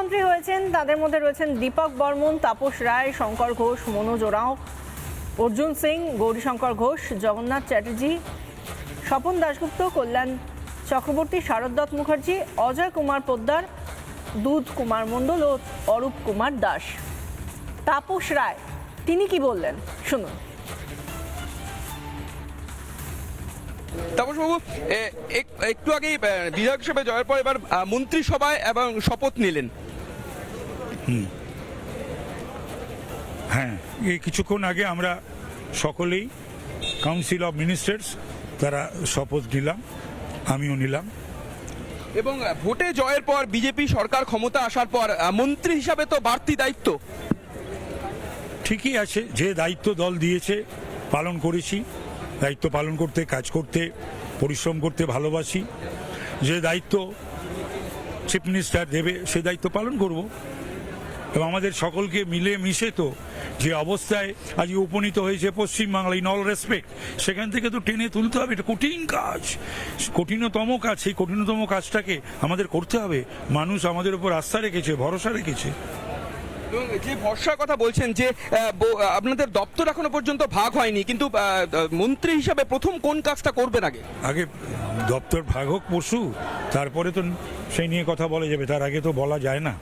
মুখ্যমন্ত্রী হয়েছেন তাদের মধ্যে রয়েছেন দীপক বর্মন, তাপস রায়, শঙ্কর ঘোষ, মনোজ ওরাও, অর্জুন সিং, গৌরীশঙ্কর ঘোষ, জগন্নাথ চ্যাটার্জি, স্বপন দাশগুপ্ত, কল্যাণ চক্রবর্তী, শারদ দত্ত মুখার্জি, অজয় কুমার পোদ্দার, দুধ কুমার মণ্ডল ও অরূপ কুমার দাস। তাপস রায় তিনি কি বললেন শুনুন। তাপসবাবু, একটু আগেই বিধায়ক হিসেবে জয়ের পর এবার মন্ত্রিসভায় এবং শপথ নিলেন। হ্যাঁ, এই কিছুক্ষণ আগে আমরা সকলেই কাউন্সিল অফ মিনিস্টার্স তারা শপথ নিলাম, আমিও নিলাম। এবং ভোটে জয়ের পর বিজেপি সরকার ক্ষমতা আসার পর মন্ত্রী হিসাবে তো বাড়তি দায়িত্ব। ঠিকই আছে, যে দায়িত্ব দল দিয়েছে পালন করেছি। দায়িত্ব পালন করতে, কাজ করতে, পরিশ্রম করতে ভালোবাসি। যে দায়িত্ব চিফ মিনিস্টার দেবে সে দায়িত্ব পালন করব। এবং আমাদের সকলকে মিলে মিশে তো যে অবস্থায় আজ উপনীত হয়েছে পশ্চিমবাংলা, ইন অল রেসপেক্ট, সেখান থেকে তো টেনে তুলতে হবে। এটা কঠিন কাজ, কঠিনতম কাজ। সেই কঠিনতম কাজটাকে আমাদের করতে হবে। মানুষ আমাদের উপর আস্থা রেখেছে, ভরসা রেখেছে। এবং যে ভরসার কথা বলছেন যে আপনাদের দপ্তর এখনো পর্যন্ত ভাগ হয়নি, কিন্তু মন্ত্রী হিসাবে প্রথম কোন কাজটা করবেন আগে? আগে দপ্তর ভাগ হোক পরশু, তারপরে তো সেই নিয়ে কথা বলা যাবে। তার আগে তো বলা যায় না।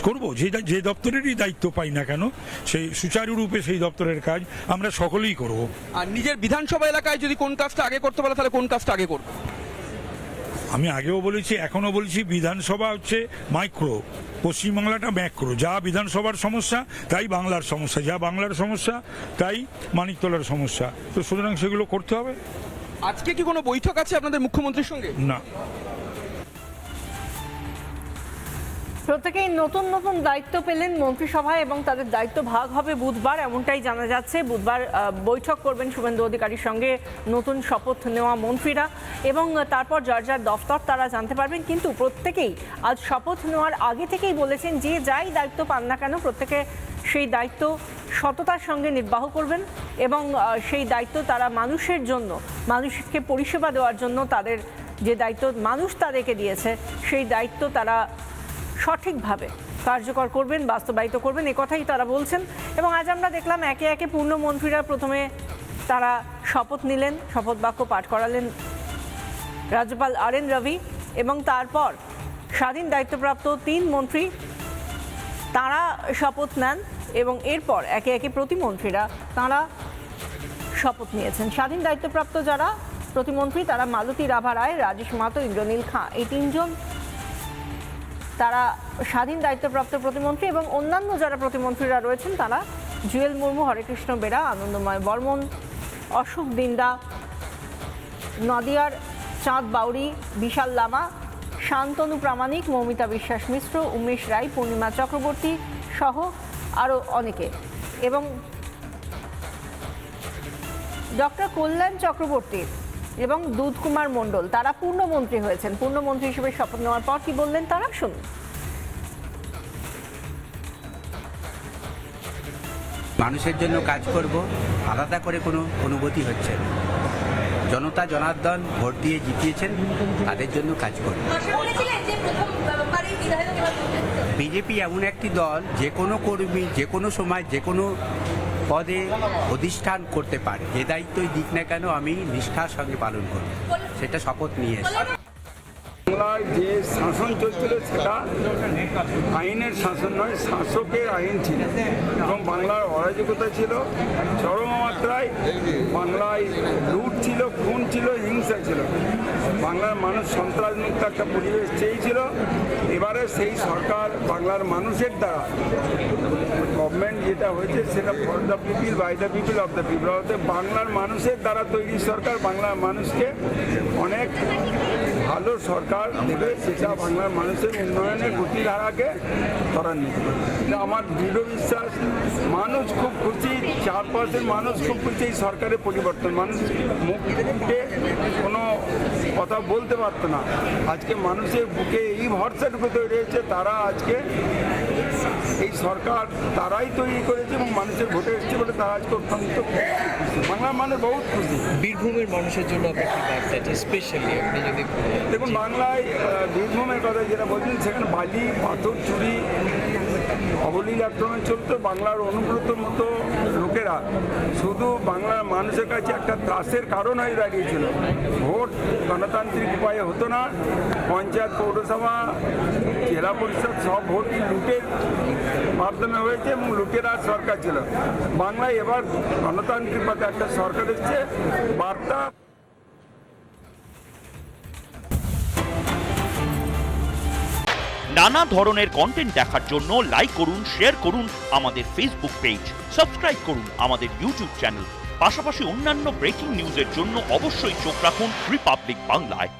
করবো যে দপ্তরেরই দায়িত্ব পাই না কেন, সেই সুচারুরূপে সেই দপ্তরের কাজ আমরা সকলেই করব। আর নিজের বিধানসভা এলাকায় যদি কোন কাজটা আগে করতে পারে তাহলে কোন কাজটা আগে করবে? আমি আগেও বলেছি, এখনো বলছি, বিধানসভা হচ্ছে মাইক্রো, পশ্চিমবাংলাটা ম্যাক্রো। যা বিধানসভার সমস্যা তাই বাংলার সমস্যা, যা বাংলার সমস্যা তাই মানিকতলার সমস্যা। তো সুতরাং সেগুলো করতে হবে। আজকে কি কোনো বৈঠক আছে আপনাদের মুখ্যমন্ত্রীর সঙ্গে? না। প্রত্যেকেই নতুন নতুন দায়িত্ব পেলেন মন্ত্রিসভায় এবং তাদের দায়িত্ব ভাগ হবে বুধবার, এমনটাই জানা যাচ্ছে। বুধবার বৈঠক করবেন শুভেন্দু অধিকারীর সঙ্গে নতুন শপথ নেওয়া মন্ত্রীরা এবং তারপর যার যার দফতর তারা জানতে পারবেন। কিন্তু প্রত্যেকেই আজ শপথ নেওয়ার আগে থেকেই বলেছেন যে যাই দায়িত্ব পান না কেন প্রত্যেকে সেই দায়িত্ব সততার সঙ্গে নির্বাহ করবেন এবং সেই দায়িত্ব তারা মানুষের জন্য, মানুষকে পরিষেবা দেওয়ার জন্য তাদের যে দায়িত্ব মানুষ তাদেরকে দিয়েছে সেই দায়িত্ব তারা সঠিকভাবে কার্যকর করবেন, বাস্তবায়িত করবেন, একথাই তারা বলছেন। এবং আজ আমরা দেখলাম একে একে পূর্ণমন্ত্রীরা প্রথমে তারা শপথ নিলেন, শপথ বাক্য পাঠ করালেন রাজ্যপাল RN রবি এবং তারপর স্বাধীন দায়িত্বপ্রাপ্ত 3 মন্ত্রী তারা শপথ নেন এবং এরপর একে একে প্রতিমন্ত্রীরা তারা শপথ নিয়েছেন। স্বাধীন দায়িত্বপ্রাপ্ত যারা প্রতিমন্ত্রী তারা মালতী রাভা রায়, রাজেশ মাহাতো, ইন্দ্রনীল খাঁ, এই 3 জন তারা স্বাধীন দায়িত্বপ্রাপ্ত প্রতিমন্ত্রী। এবং অন্যান্য যারা প্রতিমন্ত্রীরা রয়েছেন তারা জুয়েল মুর্মু, হরেকৃষ্ণ বেরা, আনন্দময় বর্মন, অশোক দিন্দা, নদিয়ার চাঁদ বাউরি, বিশাল লামা, শান্তনু প্রামাণিক, মৌমিতা বিশ্বাস মিশ্র, উমেশ রায়, পূর্ণিমা চক্রবর্তী সহ আরও অনেকে। এবং ডক্টর কল্যাণ চক্রবর্তী এবং দুধ কুমার মণ্ডল তারা পূর্ণমন্ত্রী হয়েছেন। পূর্ণমন্ত্রী হিসেবে শপথ নেওয়ার পর কি বললেন তারা শুনুন। মানুষের জন্য কাজ করব, আলাদা করে কোনো অনুভূতি হচ্ছে না। জনতা জনার্দন ভোট দিয়ে জিতিয়েছেন, তাদের জন্য কাজ করব। বিজেপি এমন একটি দল যে কোনো কর্মী যে কোনো সময় যে কোনো পদে অধিষ্ঠান করতে পারে। যে দায়িত্বই দিক না কেন আমি নিষ্ঠার সঙ্গে পালন করব, সেটা শপথ নিয়ে এসেছি। বাংলায় যে শাসন চলছিল সেটা আইনের শাসন নয়, শাসকের আইন ছিল এবং বাংলার অরাজকতা ছিল চরম মাত্রায়। বাংলায় লুট ছিল, খুন ছিল, হিংসা ছিল। বাংলার মানুষ সন্ত্রাসমুক্ত একটা পরিবেশ চেয়েছিল। এবারে সেই সরকার বাংলার মানুষের দ্বারা গভর্নমেন্ট যেটা হয়েছে সেটা for the people, by the people, of the people, অর্থাৎ বাংলার মানুষের দ্বারা তৈরি সরকার বাংলার মানুষকে অনেক ভালো সরকার দেবে, সেটা বাংলার মানুষের উন্নয়নের গতিধারাকে ত্বরান্বিত করবে। আমার দৃঢ় বিশ্বাস। মানুষ খুব খুশি, চারপাশের মানুষ খুব খুশি এই সরকারের পরিবর্তন। মানুষ মুখে কোনো কথা বলতে পারতো না, আজকে মানুষের বুকে এই ভরসাটুকু তৈরি হয়েছে। তারা আজকে এই সরকার তারাই তৈরি করেছে এবং মানুষের ভোটে এসছে বলে তারা আজকে অত্যন্ত খুশি। বাংলার মানুষ বহুত খুশি। বীরভূমের মানুষের জন্য আপনার কি বার্তা, স্পেশালি আপনি যদি দেখুন, বাংলায় বীরভূমের কথা যেটা বলছেন, সেখানে বালি পাথর চুরি অবলীল আক্রমণ চলতো। বাংলার অনুব্রতর মতো লোকেরা শুধু বাংলার মানুষের কাছে একটা ত্রাসের কারণ হয়ে দাঁড়িয়েছিল। ভোট গণতান্ত্রিক উপায়ে হতো না, পঞ্চায়েত, পৌরসভা, জেলা পরিষদ সব ভোট লুটের মাধ্যমে হয়েছে এবং লুটেরা সরকার ছিল। বাংলায় এবার গণতান্ত্রিক পথে একটা সরকার এসছে। বার্তা নানা ধরনের কন্টেন্ট দেখার জন্য লাইক করুন, শেয়ার করুন আমাদের ফেসবুক পেজ, সাবস্ক্রাইব করুন আমাদের ইউটিউব চ্যানেল। পাশাপাশি অন্যান্য ব্রেকিং নিউজের জন্য অবশ্যই চোখ রাখুন রিপাবলিক বাংলায়।